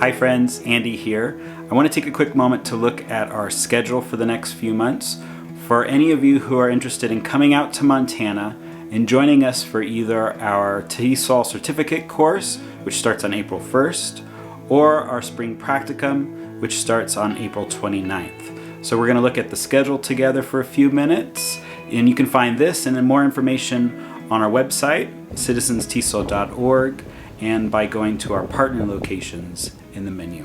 Hi friends, Andy here. I want to take a quick moment to look at our schedule for the next few months. For any of you who are interested in coming out to Montana and joining us for either our TESOL certificate course, which starts on April 1st, or our spring practicum, which starts on April 29th. So we're going to look at the schedule together for a few minutes, and you can find this and then more information on our website, citizenstesol.org, and by going to our partner locations in the menu.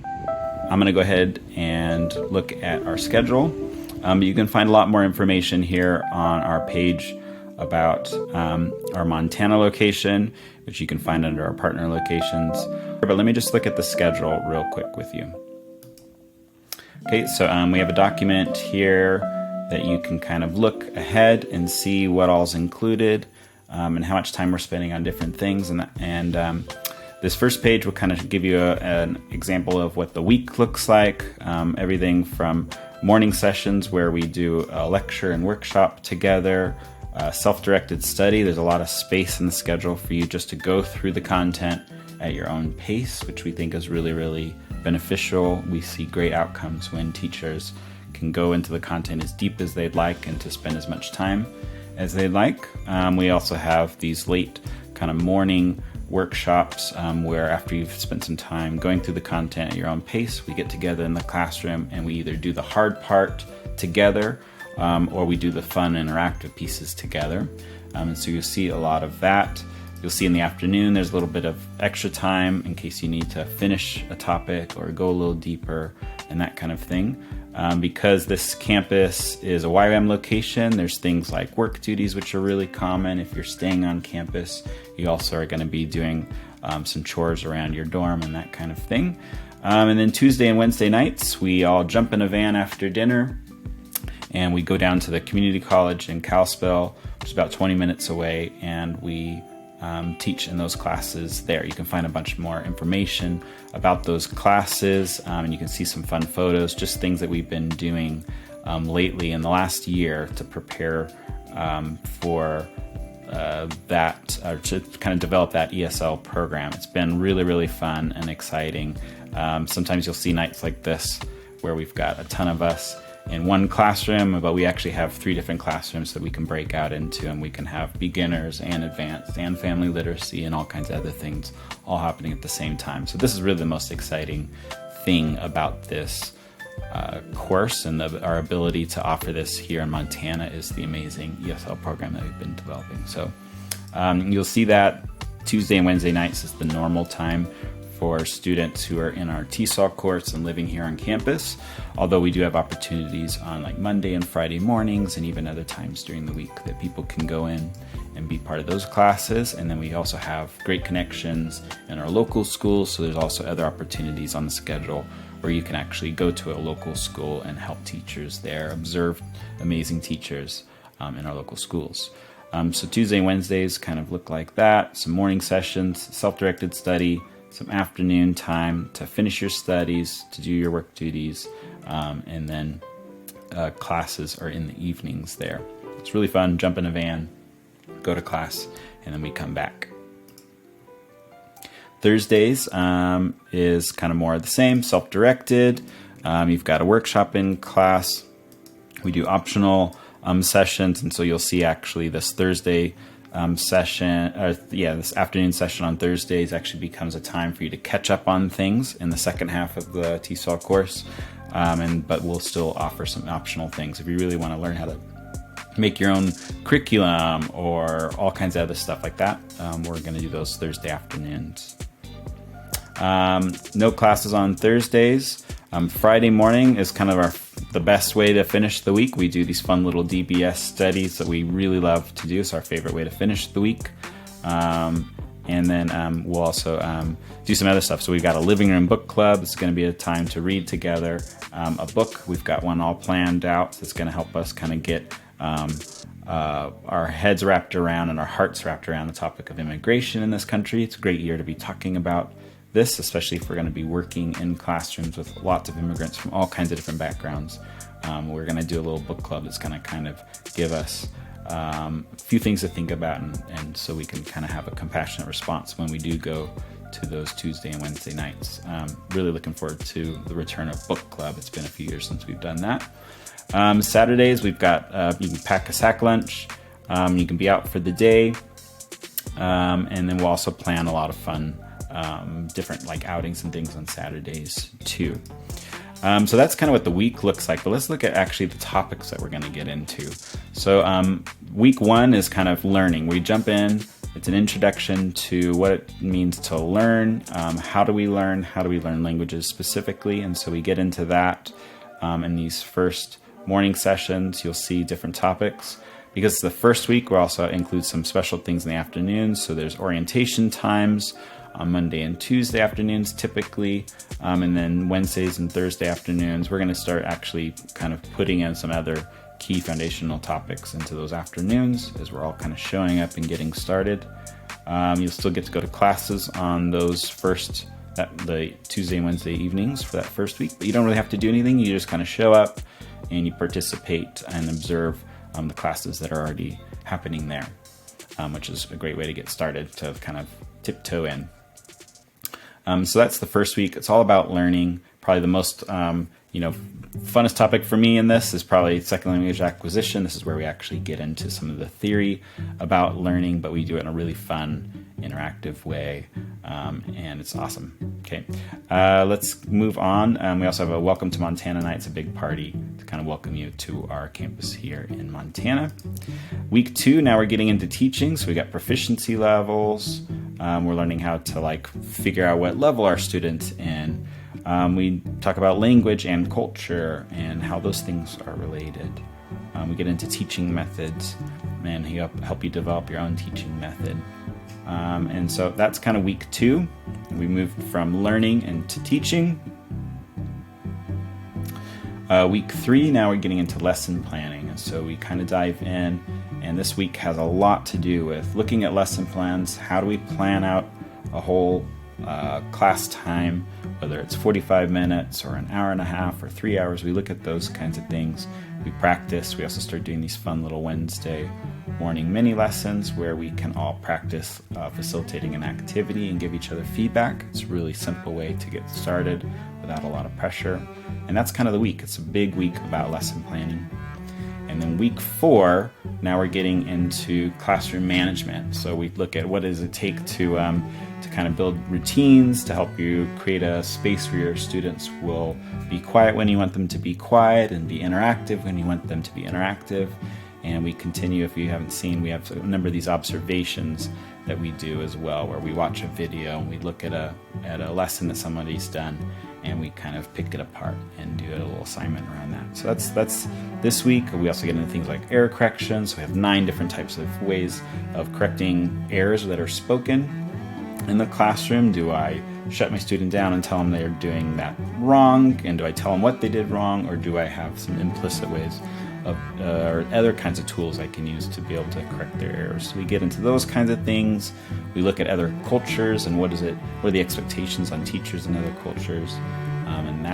I'm going to go ahead and look at our schedule. You can find a lot more information here on our page about our Montana location, which you can find under our partner locations. But let me just look at the schedule real quick with you. Okay, so we have a document here that you can kind of look ahead and see what all's included and how much time we're spending on different things. And this first page will kind of give you an example of what the week looks like. Everything from morning sessions where we do a lecture and workshop together, self-directed study. There's a lot of space in the schedule for you just to go through the content at your own pace, which we think is really, really beneficial. We see great outcomes when teachers can go into the content as deep as they'd like and to spend as much time as they'd like. We also have these late kind of morning workshops where after you've spent some time going through the content at your own pace, we get together in the classroom and we either do the hard part together or we do the fun interactive pieces together. And so you'll see a lot of that. You'll see in the afternoon there's a little bit of extra time in case you need to finish a topic or go a little deeper and that kind of thing. Because this campus is a YWAM location, there's things like work duties, which are really common. If you're staying on campus, you also are going to be doing some chores around your dorm and that kind of thing. And then Tuesday and Wednesday nights, we all jump in a van after dinner and we go down to the community college in Kalispell, which is about 20 minutes away, and we teach in those classes there. You can find a bunch more information about those classes, and you can see some fun photos, just things that we've been doing lately in the last year to prepare for that, or to kind of develop that ESL program. It's been really, really fun and exciting. Sometimes you'll see nights like this where we've got a ton of us in one classroom, but we actually have 3 different classrooms that we can break out into, and we can have beginners and advanced and family literacy and all kinds of other things all happening at the same time. So this is really the most exciting thing about this course, and our ability to offer this here in Montana is the amazing ESL program that we've been developing. So you'll see that Tuesday and Wednesday nights is the normal time for students who are in our TESOL course and living here on campus, although we do have opportunities on like Monday and Friday mornings and even other times during the week that people can go in and be part of those classes. And then we also have great connections in our local schools, so there's also other opportunities on the schedule where you can actually go to a local school and help teachers there, observe amazing teachers in our local schools. So Tuesday and Wednesdays kind of look like that. Some morning sessions, self-directed study, some afternoon time to finish your studies, to do your work duties, and then classes are in the evenings there. It's really fun. Jump in a van, go to class, and then we come back. Thursdays is kind of more of the same, self-directed. You've got a workshop in class. We do optional sessions, and so you'll see actually this Thursday this afternoon session on Thursdays actually becomes a time for you to catch up on things in the second half of the TESOL course, but we'll still offer some optional things. If you really want to learn how to make your own curriculum or all kinds of other stuff like that, we're going to do those Thursday afternoons. No classes on Thursdays. Friday morning is kind of the best way to finish the week. We do these fun little DBS studies that we really love to do. It's our favorite way to finish the week. And then we'll also do some other stuff. So we've got a living room book club. It's going to be a time to read together a book. We've got one all planned out that's going to help us kind of get our heads wrapped around and our hearts wrapped around the topic of immigration in this country. It's a great year to be talking about this, especially if we're going to be working in classrooms with lots of immigrants from all kinds of different backgrounds. We're going to do a little book club that's going to kind of give us a few things to think about, and so we can kind of have a compassionate response when we do go to those Tuesday and Wednesday nights. Really looking forward to the return of book club. It's been a few years since we've done that. Saturdays, we've got, you can pack a sack lunch. You can be out for the day. And then we'll also plan a lot of fun, different like outings and things on Saturdays too. So that's kind of what the week looks like, but let's look at actually the topics that we're going to get into. So week 1 is kind of learning. We jump in. It's an introduction to what it means to learn. How do we learn? How do we learn languages specifically? And so we get into that in these first morning sessions. You'll see different topics. Because it's the first week, we'll also include some special things in the afternoons. So there's orientation times on Monday and Tuesday afternoons typically, and then Wednesdays and Thursday afternoons. We're going to start actually kind of putting in some other key foundational topics into those afternoons as we're all kind of showing up and getting started. You'll still get to go to classes on those the Tuesday and Wednesday evenings for that first week, but you don't really have to do anything. You just kind of show up and you participate and observe the classes that are already happening there, which is a great way to get started, to kind of tiptoe in. So that's the first week. It's all about learning. Probably the most, funnest topic for me in this is probably second language acquisition. This is where we actually get into some of the theory about learning, but we do it in a really fun, interactive way, and it's awesome. Okay, let's move on. We also have a Welcome to Montana night. It's a big party to kind of welcome you to our campus here in Montana. Week 2, now we're getting into teaching. So we got proficiency levels. We're learning how to figure out what level our students in. We talk about language and culture and how those things are related. We get into teaching methods and help you develop your own teaching method. And so that's kind of week 2. We moved from learning into teaching. Week 3, now we're getting into lesson planning. And so we kind of dive in, and this week has a lot to do with looking at lesson plans. How do we plan out a whole class time, whether it's 45 minutes or an hour and a half or 3 hours. We look at those kinds of things. We practice. We also start doing these fun little Wednesday morning mini lessons where we can all practice facilitating an activity and give each other feedback. It's a really simple way to get started without a lot of pressure. And that's kind of the week. It's a big week about lesson planning. And then week 4, now we're getting into classroom management. So we look at what does it take to kind of build routines to help you create a space where your students will be quiet when you want them to be quiet and be interactive when you want them to be interactive. And we continue, if you haven't seen, we have a number of these observations that we do as well, where we watch a video and we look at a lesson that somebody's done, and we kind of pick it apart and do a little assignment around that. So that's this week. We also get into things like error correction. So we have 9 different types of ways of correcting errors that are spoken in the classroom. Do I shut my student down and tell them they're doing that wrong? And do I tell them what they did wrong? Or do I have some implicit ways of, or other kinds of tools I can use to be able to correct their errors? So we get into those kinds of things. We look at other cultures and what are the expectations on teachers in other cultures. And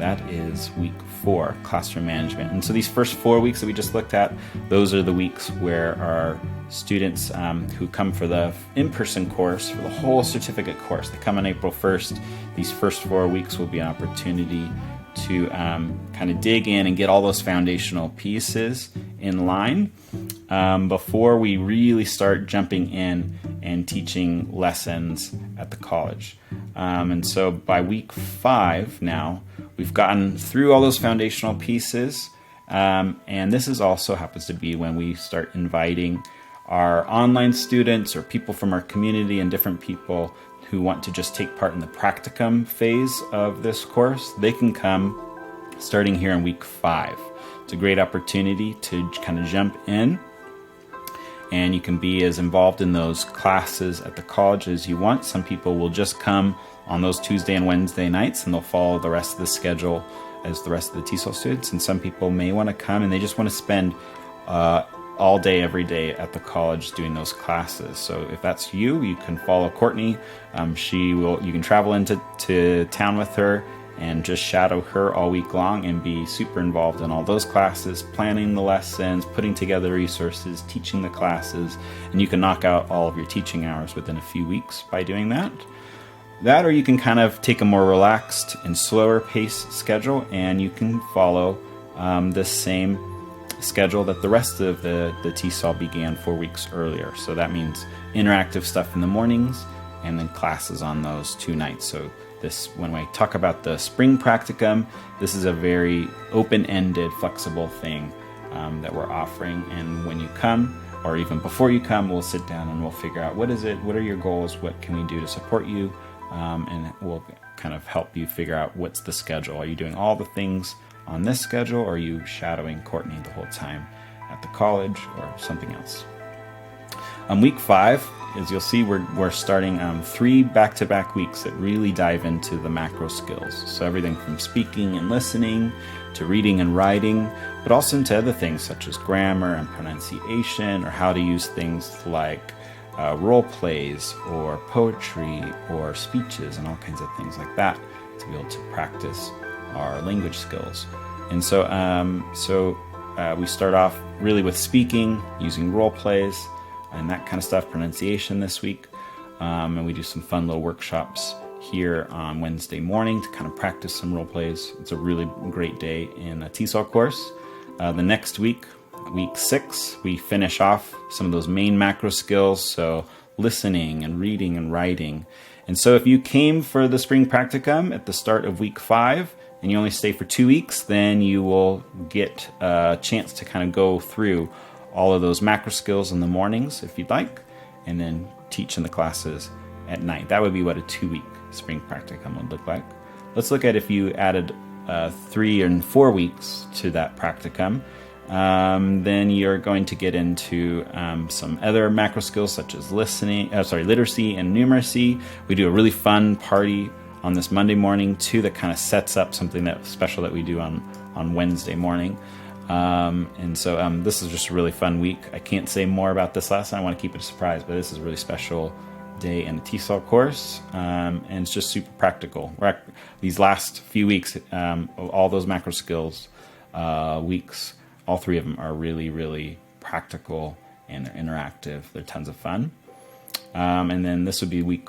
that is week 4, classroom management. And so these first 4 weeks that we just looked at, those are the weeks where our students who come for the in-person course, for the whole certificate course, they come on April 1st. These first 4 weeks will be an opportunity to kind of dig in and get all those foundational pieces in line before we really start jumping in and teaching lessons at the college. And so by week 5 now, we've gotten through all those foundational pieces. And this is also happens to be when we start inviting our online students or people from our community and different people who want to just take part in the practicum phase of this course. They can come starting here in week 5. It's a great opportunity to kind of jump in, and you can be as involved in those classes at the college as you want. Some people will just come on those Tuesday and Wednesday nights, and they'll follow the rest of the schedule as the rest of the TESOL students. And some people may want to come and they just want to spend all day, every day at the college doing those classes. So if that's you, you can follow Courtney. You can travel into town with her and just shadow her all week long and be super involved in all those classes, planning the lessons, putting together resources, teaching the classes, and you can knock out all of your teaching hours within a few weeks by doing that. That, or you can kind of take a more relaxed and slower pace schedule, and you can follow this same schedule that the rest of the TESOL began 4 weeks earlier. So that means interactive stuff in the mornings and then classes on those 2 nights. So this, when we talk about the spring practicum, this is a very open-ended, flexible thing that we're offering. And when you come, or even before you come, we'll sit down and we'll figure out what is it, what are your goals, what can we do to support you, and we'll kind of help you figure out what's the schedule. Are you doing all the things on this schedule, or are you shadowing Courtney the whole time at the college, or something else? Week 5, as you'll see, we're starting 3 back-to-back weeks that really dive into the macro skills. So everything from speaking and listening to reading and writing, but also into other things such as grammar and pronunciation, or how to use things like role plays or poetry or speeches and all kinds of things like that to be able to practice our language skills. And so we start off really with speaking, using role plays and that kind of stuff, pronunciation this week. And we do some fun little workshops here on Wednesday morning to kind of practice some role plays. It's a really great day in a TESOL course. The next week, week 6, we finish off some of those main macro skills, so listening and reading and writing. And so if you came for the spring practicum at the start of week 5 and you only stay for 2 weeks, then you will get a chance to kind of go through all of those macro skills in the mornings if you'd like, and then teach in the classes at night. That would be what a 2-week spring practicum would look like. Let's look at if you added 3 and 4 weeks to that practicum. Then you're going to get into some other macro skills such as literacy and numeracy. We do a really fun party on this Monday morning too that kind of sets up something that's special that we do on Wednesday morning. And so this is just a really fun week. I can't say more about this lesson. I want to keep it a surprise, but this is a really special day in the TESOL course, and it's just super practical. These last few weeks, all those macro skills weeks, all 3 of them are really, really practical and they're interactive. They're tons of fun. And then this would be week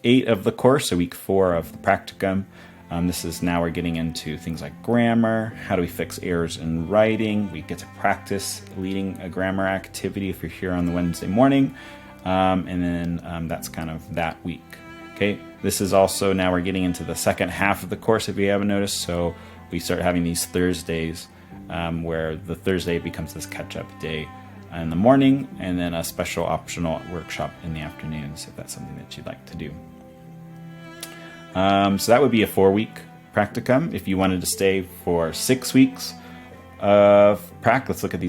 8 of the course, so week 4 of the practicum. This is now we're getting into things like grammar. How do we fix errors in writing? We get to practice leading a grammar activity if you're here on the Wednesday morning. And then that's kind of that week. Okay, this is also, now we're getting into the second half of the course if you haven't noticed. So we start having these Thursdays where the Thursday becomes this catch-up day in the morning, and then a special optional workshop in the afternoons if that's something that you'd like to do. So that would be a 4-week practicum. If you wanted to stay for 6 weeks of let's look at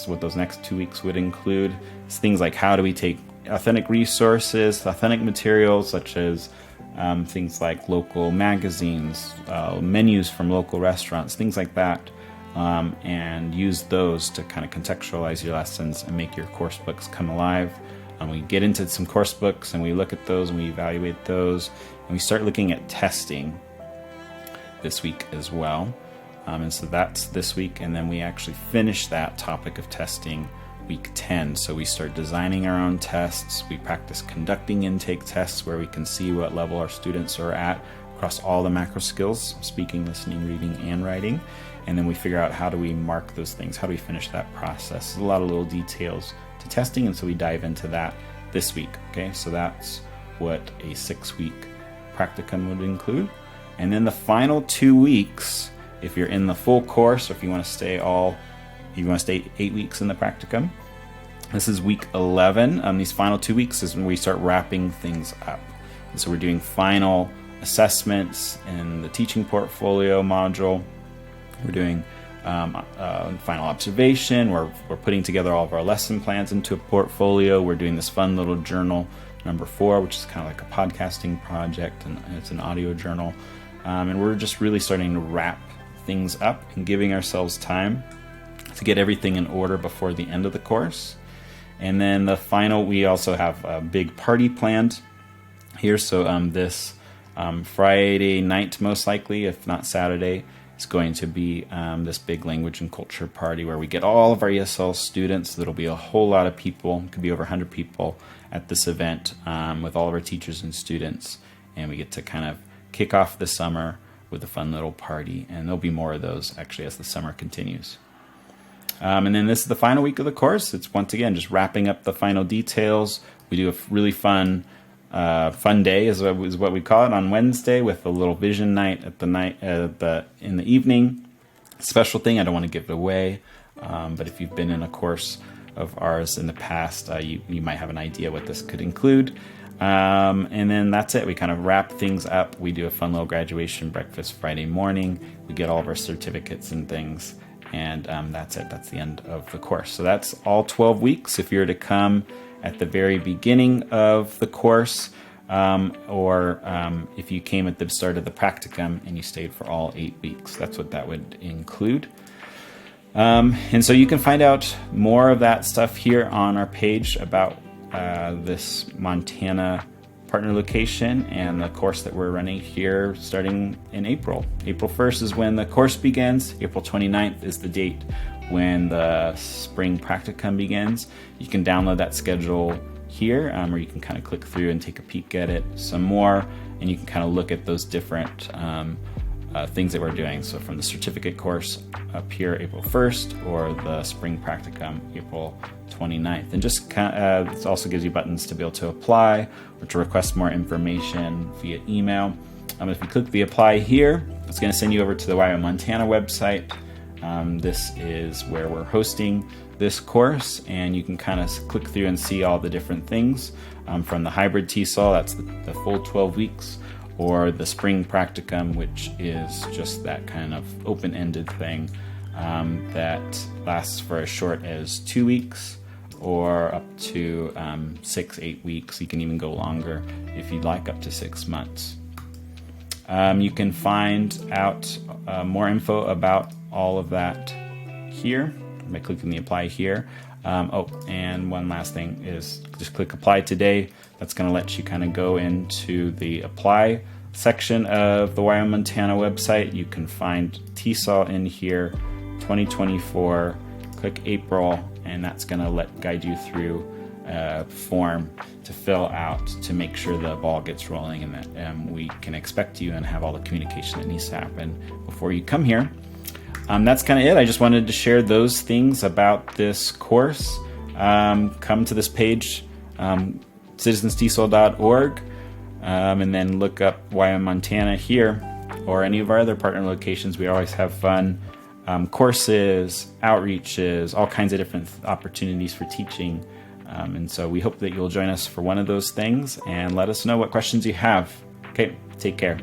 what those next 2 weeks would include. It's things like how do we take authentic resources, authentic materials such as things like local magazines, menus from local restaurants, things like that, and use those to kind of contextualize your lessons and make your course books come alive. We get into some course books and we look at those and we evaluate those, and we start looking at testing this week as well. And so that's this week, and then we actually finish that topic of testing week 10. So we start designing our own tests. We practice conducting intake tests where we can see what level our students are at across all the macro skills, speaking, listening, reading, and writing. And then we figure out how do we mark those things, how do we finish that process. There's a lot of little details to testing, and so we dive into that this week. Okay, so that's what a 6-week practicum would include. And then the final 2 weeks, if you're in the full course, or if you want to stay 8 weeks in the practicum, this is week 11. These final 2 weeks is when we start wrapping things up. And so we're doing final assessments in the teaching portfolio module. We're doing final observation. We're putting together all of our lesson plans into a portfolio. We're doing this fun little journal, number 4, which is kind of like a podcasting project, and it's an audio journal. And we're just really starting to wrap things up and giving ourselves time to get everything in order before the end of the course. And then the final, we also have a big party planned here. So this Friday night, most likely, if not Saturday, is going to be this big language and culture party where we get all of our ESL students. There'll be a whole lot of people, could be over 100 people at this event with all of our teachers and students. and we get to kind of kick off the summer with a fun little party. And there'll be more of those actually as the summer continues. And then this is the final week of the course. It's once again just wrapping up the final details. We do a really fun day is what we call it on Wednesday, with a little vision night in the evening. Special thing, I don't want to give it away, but if you've been in a course of ours in the past, you might have an idea what this could include. And then that's it. We kind of wrap things up. We do a fun little graduation breakfast Friday morning. We get all of our certificates and things, and that's it. That's the end of the course. So that's all 12 weeks. If you were to come at the very beginning of the course, or if you came at the start of the Practicum and you stayed for all 8 weeks, that's what that would include. And so you can find out more of that stuff here on our page about this Montana partner location and the course that we're running here starting in April. April 1st is when the course begins. April 29th is the date when the spring Practicum begins. You can download that schedule here, or you can kind of click through and take a peek at it some more, and you can kind of look at those different things that we're doing. So from the certificate course up here, April 1st, or the spring Practicum, April 29th. And just it also gives you buttons to be able to apply or to request more information via email. If you click the apply here, it's going to send you over to the WYO Montana website. This is where we're hosting this course, and you can kind of click through and see all the different things from the hybrid TESOL, that's the full 12 weeks, or the spring Practicum, which is just that kind of open-ended thing that lasts for as short as 2 weeks or up to 6-8 weeks. You can even go longer if you'd like, up to 6 months. You can find out more info about all of that here by clicking the apply here. And one last thing is just click apply today. That's going to let you kind of go into the apply section of the WYO Montana website. You can find TESOL in here, 2024, click April, and that's going to guide you through a form to fill out to make sure the ball gets rolling and that we can expect you and have all the communication that needs to happen before you come here. That's kind of it. I just wanted to share those things about this course. Come to this page, citizenstesol.org, and then look up WYO Montana here or any of our other partner locations. We always have fun courses, outreaches, all kinds of different opportunities for teaching. And so we hope that you'll join us for one of those things, and let us know what questions you have. Okay, take care.